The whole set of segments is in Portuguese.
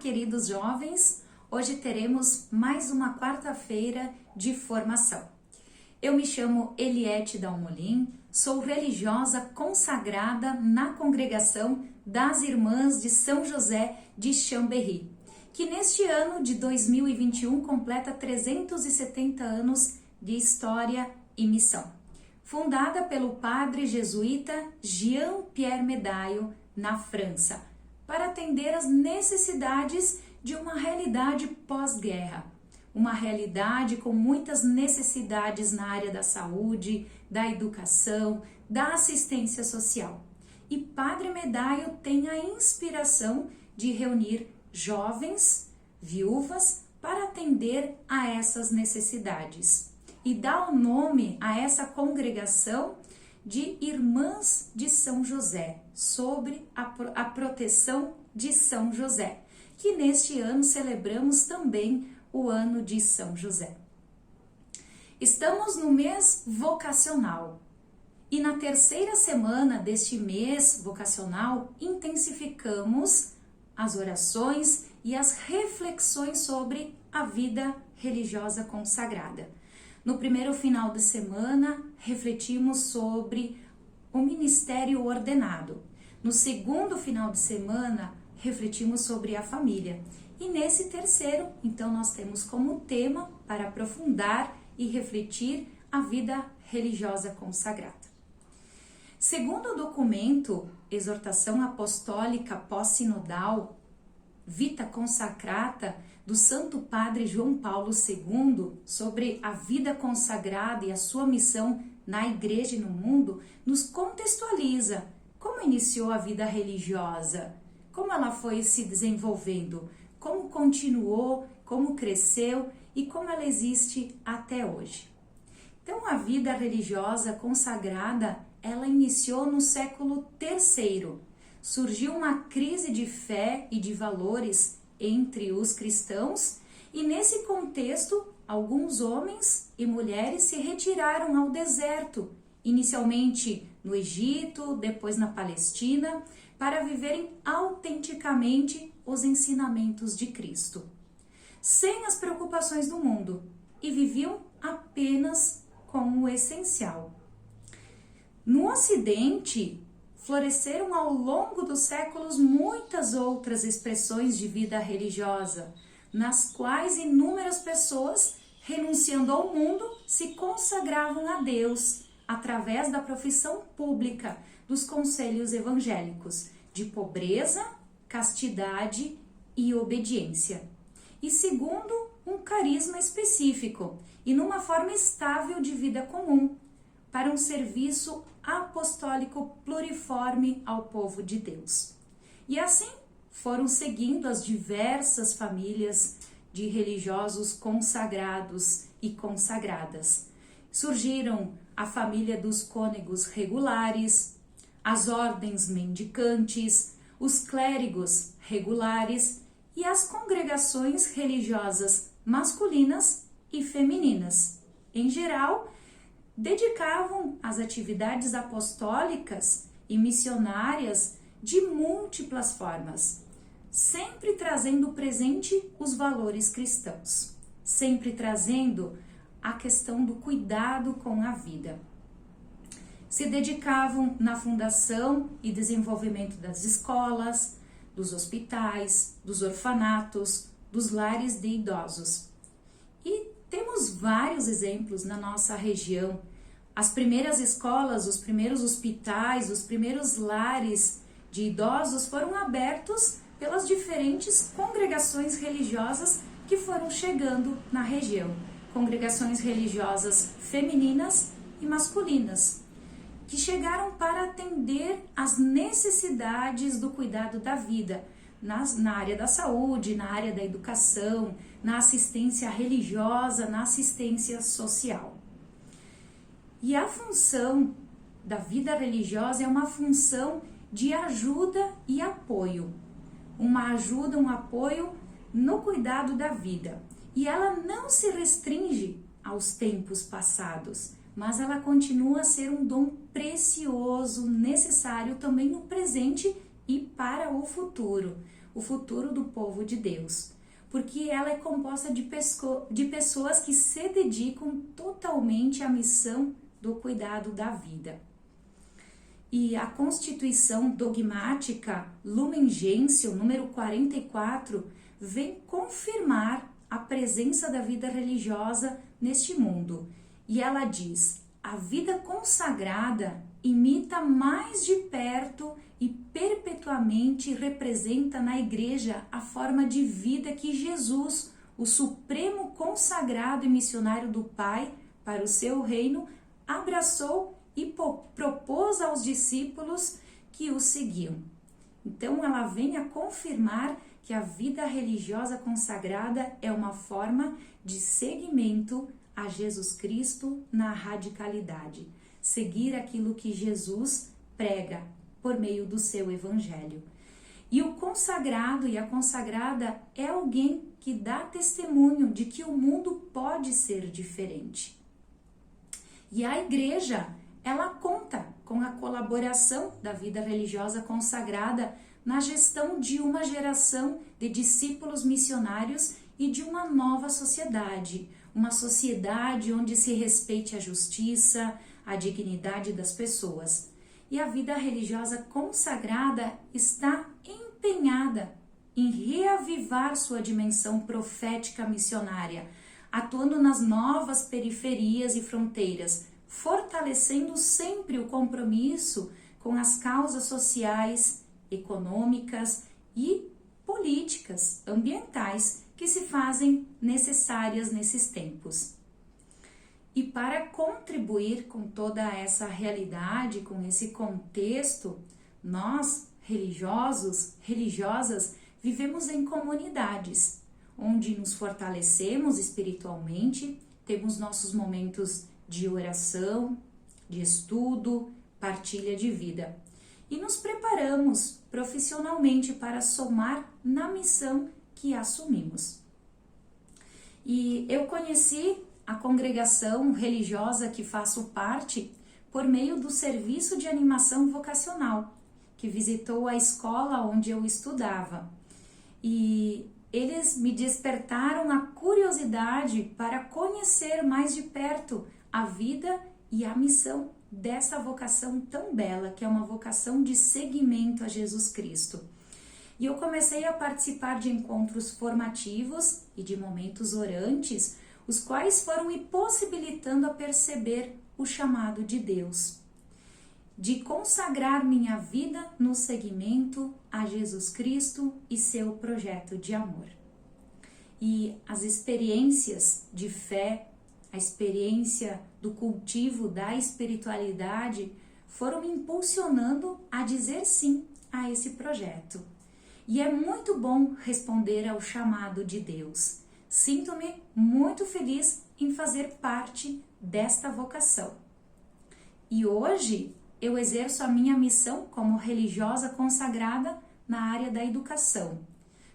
queridos jovens! Hoje teremos mais uma quarta-feira de formação. Eu me chamo Eliette Dalmolin, sou religiosa consagrada na congregação das Irmãs de São José de Chambéry, que neste ano de 2021 completa 370 anos de história e missão. Fundada pelo padre jesuíta Jean-Pierre Médaillon na França, para atender às necessidades de uma realidade pós-guerra. Uma realidade com muitas necessidades na área da saúde, da educação, da assistência social. E Padre Médaillon tem a inspiração de reunir jovens, viúvas, para atender a essas necessidades. E dá o nome a essa congregação de Irmãs de São José, sobre a proteção de São José, que neste ano celebramos também o ano de São José. Estamos no mês vocacional e na terceira semana deste mês vocacional intensificamos as orações e as reflexões sobre a vida religiosa consagrada. No primeiro final de semana, refletimos sobre o ministério ordenado. No segundo final de semana, refletimos sobre a família. E nesse terceiro, então, nós temos como tema para aprofundar e refletir a vida religiosa consagrada. Segundo o documento Exortação Apostólica Pós-Sinodal Vita Consacrata do Santo Padre João Paulo II sobre a vida consagrada e a sua missão na Igreja e no mundo, nos contextualiza como iniciou a vida religiosa, como ela foi se desenvolvendo, como continuou, como cresceu e como ela existe até hoje. Então, a vida religiosa consagrada, ela iniciou no século III. Surgiu uma crise de fé e de valores entre os cristãos e nesse contexto, alguns homens e mulheres se retiraram ao deserto, inicialmente no Egito, depois na Palestina, para viverem autenticamente os ensinamentos de Cristo, sem as preocupações do mundo, e viviam apenas com o essencial. No Ocidente, floresceram ao longo dos séculos muitas outras expressões de vida religiosa, nas quais inúmeras pessoas, renunciando ao mundo, se consagravam a Deus através da profissão pública dos conselhos evangélicos de pobreza, castidade e obediência, e segundo um carisma específico e numa forma estável de vida comum, para um serviço apostólico pluriforme ao povo de Deus. E assim foram seguindo as diversas famílias de religiosos consagrados e consagradas. Surgiram a família dos cônegos regulares, as ordens mendicantes, os clérigos regulares e as congregações religiosas masculinas e femininas. Em geral, dedicavam as atividades apostólicas e missionárias de múltiplas formas, sempre trazendo presente os valores cristãos, sempre trazendo a questão do cuidado com a vida. Se dedicavam na fundação e desenvolvimento das escolas, dos hospitais, dos orfanatos, dos lares de idosos. E temos vários exemplos na nossa região. As primeiras escolas, os primeiros hospitais, os primeiros lares de idosos foram abertos pelas diferentes congregações religiosas que foram chegando na região. Congregações religiosas femininas e masculinas, que chegaram para atender às necessidades do cuidado da vida, na área da saúde, na área da educação, na assistência religiosa, na assistência social. E a função da vida religiosa é uma função de ajuda e apoio. Uma ajuda, um apoio no cuidado da vida. E ela não se restringe aos tempos passados, mas ela continua a ser um dom precioso, necessário também no presente e para o futuro. o futuro do povo de Deus, porque ela é composta de pessoas que se dedicam totalmente à missão do cuidado da vida. E a Constituição Dogmática Lumen Gentium, número 44, vem confirmar a presença da vida religiosa neste mundo. E ela diz: a vida consagrada imita mais de perto e perpetuamente representa na Igreja a forma de vida que Jesus, o supremo consagrado e missionário do Pai para o seu reino, abraçou e propôs aos discípulos que o seguiam. Então ela vem a confirmar que a vida religiosa consagrada é uma forma de seguimento a Jesus Cristo na radicalidade, seguir aquilo que Jesus prega por meio do seu evangelho. E o consagrado e a consagrada é alguém que dá testemunho de que o mundo pode ser diferente. E a igreja, ela conta com a colaboração da vida religiosa consagrada na gestão de uma geração de discípulos missionários e de uma nova sociedade, uma sociedade onde se respeite a justiça, a dignidade das pessoas. E a vida religiosa consagrada está empenhada em reavivar sua dimensão profética missionária, atuando nas novas periferias e fronteiras, fortalecendo sempre o compromisso com as causas sociais, econômicas e políticas, ambientais que se fazem necessárias nesses tempos. E para contribuir com toda essa realidade, com esse contexto, nós, religiosos, religiosas, vivemos em comunidades, onde nos fortalecemos espiritualmente, temos nossos momentos de oração, de estudo, partilha de vida. E nos preparamos profissionalmente para somar na missão que assumimos. E eu conheci a congregação religiosa que faço parte por meio do serviço de animação vocacional, que visitou a escola onde eu estudava. E eles me despertaram a curiosidade para conhecer mais de perto a vida e a missão dessa vocação tão bela, que é uma vocação de seguimento a Jesus Cristo. E eu comecei a participar de encontros formativos e de momentos orantes, os quais foram me possibilitando a perceber o chamado de Deus, de consagrar minha vida no seguimento a Jesus Cristo e seu projeto de amor. E as experiências de fé, a experiência do cultivo da espiritualidade foram me impulsionando a dizer sim a esse projeto. E é muito bom responder ao chamado de Deus. Sinto-me muito feliz em fazer parte desta vocação. E hoje eu exerço a minha missão como religiosa consagrada na área da educação,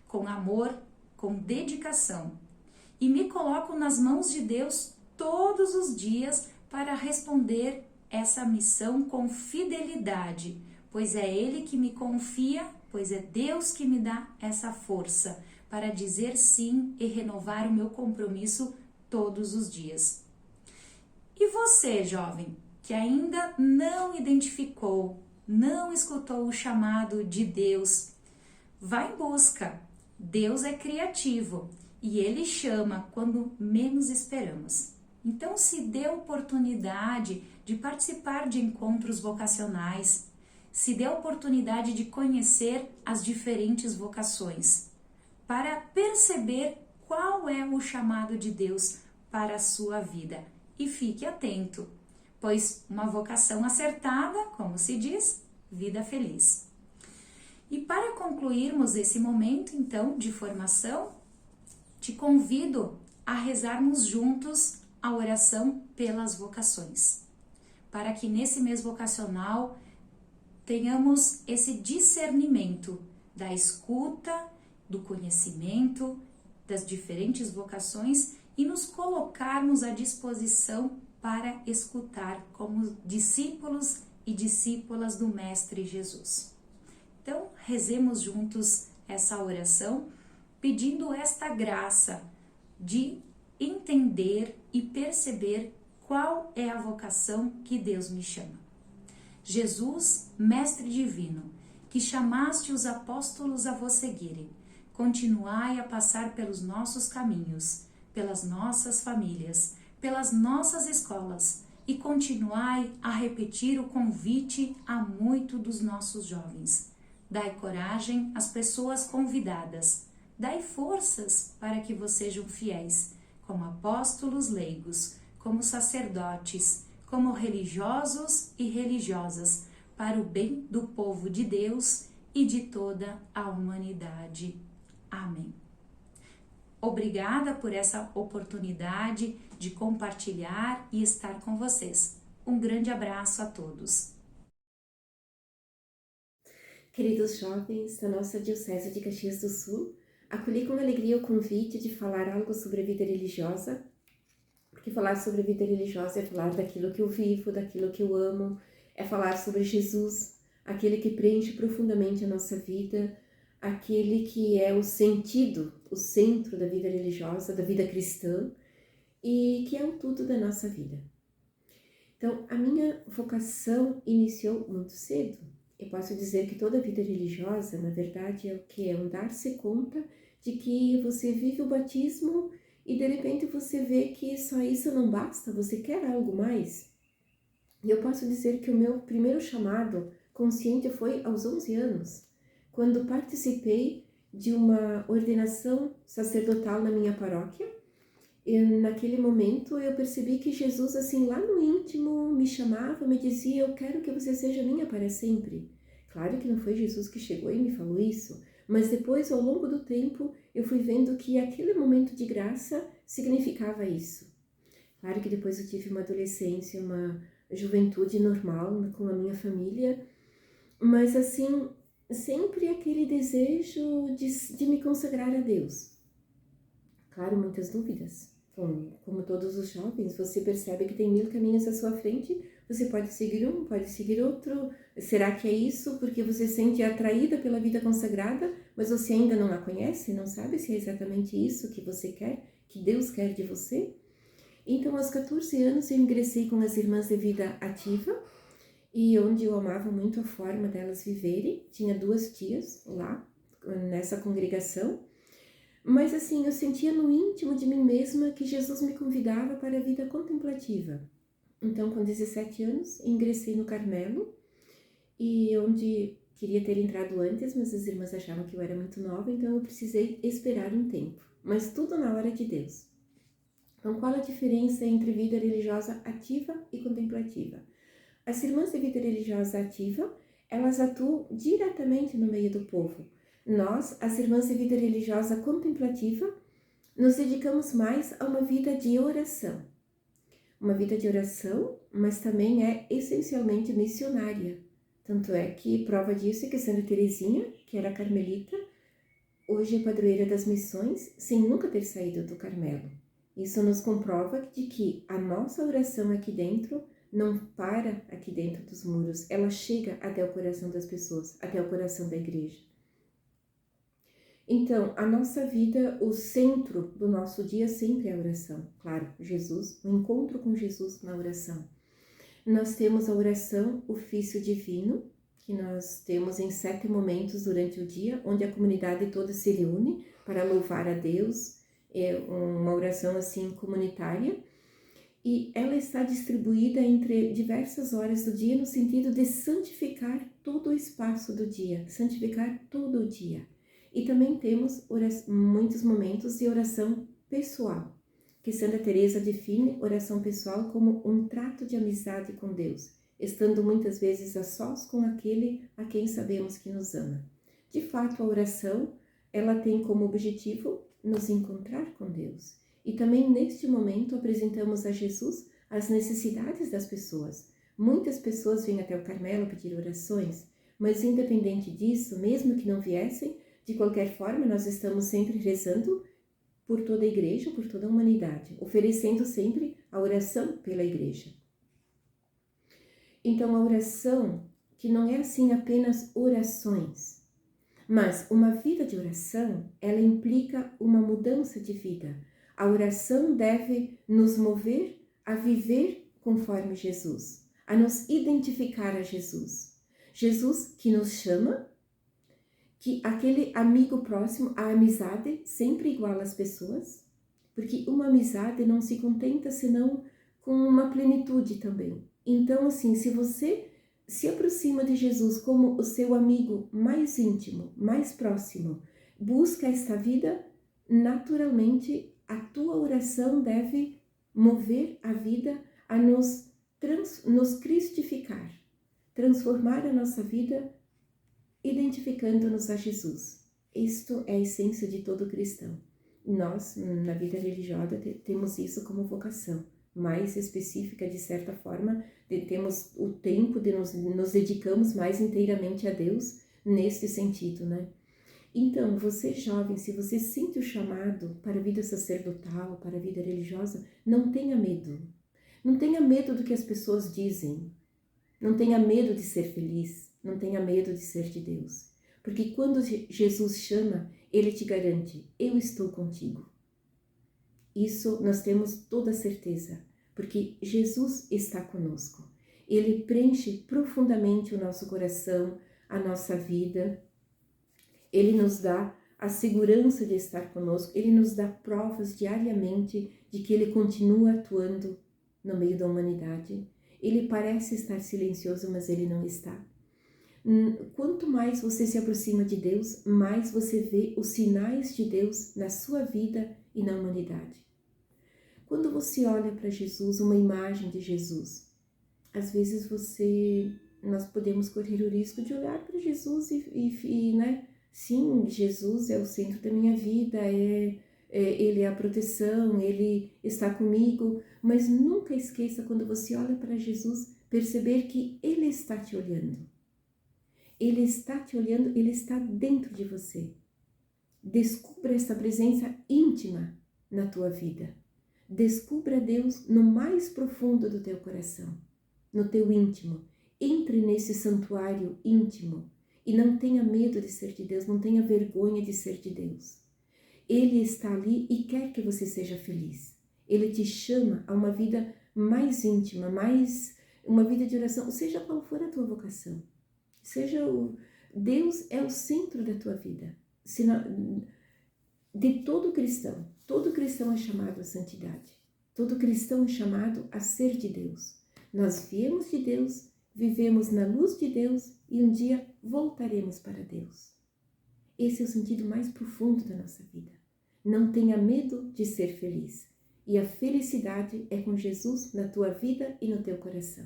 com amor, com dedicação. E me coloco nas mãos de Deus todos os dias para responder essa missão com fidelidade, pois é Ele que me confia, pois é Deus que me dá essa força para dizer sim e renovar o meu compromisso todos os dias. E você, jovem, que ainda não identificou, não escutou o chamado de Deus, vá em busca. Deus é criativo e Ele chama quando menos esperamos. Então, se dê a oportunidade de participar de encontros vocacionais, se dê a oportunidade de conhecer as diferentes vocações, para perceber qual é o chamado de Deus para a sua vida. E fique atento, pois uma vocação acertada, como se diz, vida feliz. E para concluirmos esse momento, então, de formação, te convido a rezarmos juntos a oração pelas vocações, para que nesse mês vocacional tenhamos esse discernimento da escuta, do conhecimento das diferentes vocações e nos colocarmos à disposição para escutar como discípulos e discípulas do Mestre Jesus. Então, rezemos juntos essa oração pedindo esta graça de entender e perceber qual é a vocação que Deus me chama. Jesus, Mestre Divino, que chamaste os apóstolos a vos seguirem, continuai a passar pelos nossos caminhos, pelas nossas famílias, pelas nossas escolas e continuai a repetir o convite a muitos dos nossos jovens. Dai coragem às pessoas convidadas, dai forças para que vos sejam fiéis, como apóstolos leigos, como sacerdotes, como religiosos e religiosas, para o bem do povo de Deus e de toda a humanidade. Amém. Obrigada por essa oportunidade de compartilhar e estar com vocês. Um grande abraço a todos. Queridos jovens da nossa Diocese de Caxias do Sul, acolhi com alegria o convite de falar algo sobre a vida religiosa, porque falar sobre a vida religiosa é falar daquilo que eu vivo, daquilo que eu amo, é falar sobre Jesus, aquele que preenche profundamente a nossa vida, aquele que é o sentido, o centro da vida religiosa, da vida cristã, e que é o tudo da nossa vida. Então, a minha vocação iniciou muito cedo. Eu posso dizer que toda a vida religiosa, na verdade, é o que? É um dar-se conta de que você vive o batismo e, de repente, você vê que só isso não basta, você quer algo mais. E eu posso dizer que o meu primeiro chamado consciente foi aos 11 anos, quando participei de uma ordenação sacerdotal na minha paróquia. E naquele momento eu percebi que Jesus, assim, lá no íntimo, me chamava, me dizia: eu quero que você seja minha para sempre. Claro que não foi Jesus que chegou e me falou isso, mas depois, ao longo do tempo, eu fui vendo que aquele momento de graça significava isso. Claro que depois eu tive uma adolescência, uma juventude normal com a minha família, mas assim, sempre aquele desejo de me consagrar a Deus. Claro, muitas dúvidas. Como todos os jovens, você percebe que tem 1000 caminhos à sua frente, você pode seguir um, pode seguir outro. Será que é isso? Porque você se sente atraída pela vida consagrada, mas você ainda não a conhece, não sabe se é exatamente isso que você quer, que Deus quer de você? Então, aos 14 anos, eu ingressei com as Irmãs de Vida Ativa, e onde eu amava muito a forma delas viverem. Tinha 2 tias lá, nessa congregação. Mas assim, eu sentia no íntimo de mim mesma que Jesus me convidava para a vida contemplativa. Então, com 17 anos, ingressei no Carmelo, e onde queria ter entrado antes, mas as irmãs achavam que eu era muito nova, então eu precisei esperar um tempo. Mas tudo na hora de Deus. Então, qual a diferença entre vida religiosa ativa e contemplativa? As irmãs de vida religiosa ativa, elas atuam diretamente no meio do povo. Nós, as irmãs de vida religiosa contemplativa, nos dedicamos mais a uma vida de oração. Uma vida de oração, mas também é essencialmente missionária. Tanto é que prova disso é que Santa Teresinha, que era carmelita, hoje é padroeira das missões, sem nunca ter saído do Carmelo. Isso nos comprova de que a nossa oração aqui dentro não para aqui dentro dos muros, ela chega até o coração das pessoas, até o coração da igreja. Então, a nossa vida, o centro do nosso dia sempre é a oração. Claro, Jesus, o encontro com Jesus na oração. Nós temos a oração, ofício divino, que nós temos em 7 momentos durante o dia, onde a comunidade toda se reúne para louvar a Deus. É uma oração assim comunitária. E ela está distribuída entre diversas horas do dia no sentido de santificar todo o espaço do dia, santificar todo o dia. E também temos muitos momentos de oração pessoal, que Santa Teresa define oração pessoal como um trato de amizade com Deus, estando muitas vezes a sós com aquele a quem sabemos que nos ama. De fato, a oração, ela tem como objetivo nos encontrar com Deus. E também neste momento apresentamos a Jesus as necessidades das pessoas. Muitas pessoas vêm até o Carmelo pedir orações, mas independente disso, mesmo que não viessem, de qualquer forma nós estamos sempre rezando por toda a igreja, por toda a humanidade, oferecendo sempre a oração pela igreja. Então a oração, que não é assim apenas orações, Mas uma vida de oração, ela implica uma mudança de vida. A oração deve nos mover a viver conforme Jesus, a nos identificar a Jesus. Jesus que nos chama, que aquele amigo próximo, a amizade sempre iguala as pessoas, porque uma amizade não se contenta senão com uma plenitude também. Então, assim, se você se aproxima de Jesus como o seu amigo mais íntimo, mais próximo, busca esta vida, naturalmente a tua oração deve mover a vida a nos cristificar, transformar a nossa vida identificando-nos a Jesus. Isto é a essência de todo cristão. Nós, na vida religiosa, temos isso como vocação mais específica, de certa forma, temos o tempo de nos dedicamos mais inteiramente a Deus neste sentido, né? Então, você jovem, se você sente o chamado para a vida sacerdotal, para a vida religiosa, não tenha medo. Não tenha medo do que as pessoas dizem. Não tenha medo de ser feliz. Não tenha medo de ser de Deus. Porque quando Jesus chama, Ele te garante, eu estou contigo. Isso nós temos toda a certeza, porque Jesus está conosco. Ele preenche profundamente o nosso coração, a nossa vida. Ele nos dá a segurança de estar conosco. Ele nos dá provas diariamente de que Ele continua atuando no meio da humanidade. Ele parece estar silencioso, mas Ele não está. Quanto mais você se aproxima de Deus, mais você vê os sinais de Deus na sua vida e na humanidade. Quando você olha para Jesus, uma imagem de Jesus, às vezes nós podemos correr o risco de olhar para Jesus né? Sim, Jesus é o centro da minha vida, Ele é a proteção, Ele está comigo, mas nunca esqueça, quando você olha para Jesus, perceber que Ele está te olhando. Ele está te olhando, Ele está dentro de você. Descubra esta presença íntima na tua vida. Descubra Deus no mais profundo do teu coração, no teu íntimo. Entre nesse santuário íntimo e não tenha medo de ser de Deus, não tenha vergonha de ser de Deus. Ele está ali e quer que você seja feliz. Ele te chama a uma vida mais íntima, uma vida de oração, seja qual for a tua vocação. Deus é o centro da tua vida. De todo cristão é chamado à santidade. Todo cristão é chamado a ser de Deus. Nós viemos de Deus, vivemos na luz de Deus e um dia voltaremos para Deus. Esse é o sentido mais profundo da nossa vida. Não tenha medo de ser feliz. E a felicidade é com Jesus na tua vida e no teu coração.